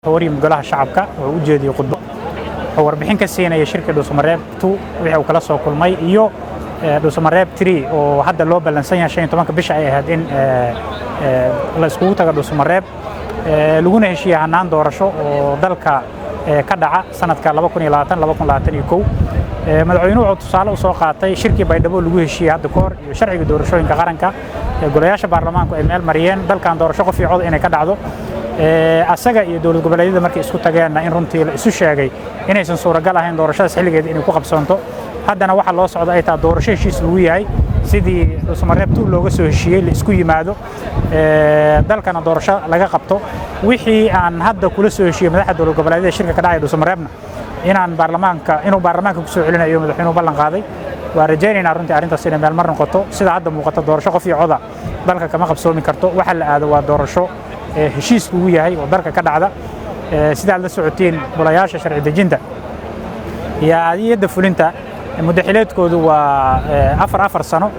حواري مجلها شعبك ووجدي قطب حوار بحين كسينا يشركة دوسمريب 2 وحنا وكلا سو كل ماي إيو دوسمريب 3 وهذا اللي بلنسيا شيء طبعا كبيش أي هادين لسقوطة دوسمريب لقونا هالشيء عنان دورشوا وذلك كدعة سنة كلا بكون لاتن يكو مدعوينو عطسالة وساقاتي شركة بيدبو لقوه الشيء هذا كور شرعي دورشوا إنك قارنك قلياش برلمان كإمال مريان ذلك عن دورشوا في عضو إنك كدعو asaga iyo dawlad goboleedyada markay isku tageenna in runtii la isu sheegay inaysan suuragal ahayn doorashada xilligeed inay ku qabsanto haddana waxa loo socdo ay tahay doorasho heshiis lagu yahay sidii Soomaaliyeed looga soo heshiiyay la isku yimaado dalkana doorasho laga qabto wixii aan hadda kula soo heshiiyay madaxda dawlad goboleedyada shirka ka dhacay Soomaaliyeedna inuu baarlamaanka ku soo celinayo madaxweynuhu ballan qaaday waa rajaynaynaa runtii arrintaas inay meel mar noqoto sida hadda muuqata doorasho qof iyo coda dalka kama qabsoomi karto waxa la aado waa doorasho heshiis ugu yahay oo dalka ka dhacda sida la socoteen golayaasha sharci dejinta iyo hay'adda fulinta muddaxileedkoodu waa afar sano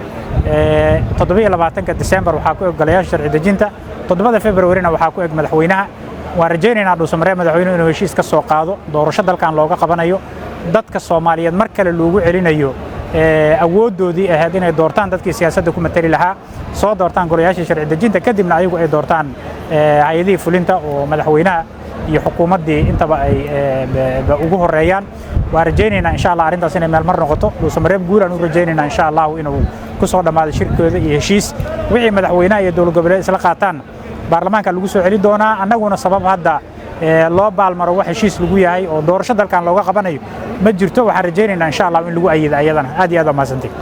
27 December waxa ku golayaasha sharci dejinta 7 February waxa ku eg madaxweynaha waa rajaynaynaa Soomaaliya madaxweynuhu inuu heshiis ka soo qaado doorasho dalkan looga qabanayo dadka Soomaaliyeed mar kale loogu celinayo awoodoodii ahayd inay doortaan dadkii siyaasadda ku matali lahaa soo doortaan golayaasha sharci dejinta kadibna ayagu ay doortaan hay'adii fulinta oo madaxweynaha iyo xukuumaddii intaba ay ugu horeeyaan waa rajaynaynaa insha Allah arrintaas inay meel mar noqoto Soomaaliyeed guul aan u rajaynaynaa insha Allah inuu ku soo dhamaado shirkooda iyo heshiis wixii madaxweynaha iyo dawlad goboleed isla qaataan baarlamaanka lagu soo celi doonaa annaguna sabab hadda loo baalmaro wax heshiis lagu yahay oo doorasho dalkan looga qabanayo ma jirto waxaan rajaynaynaa insha Allah in lagu ayido ayadana aad iyo aad u mahadsantahay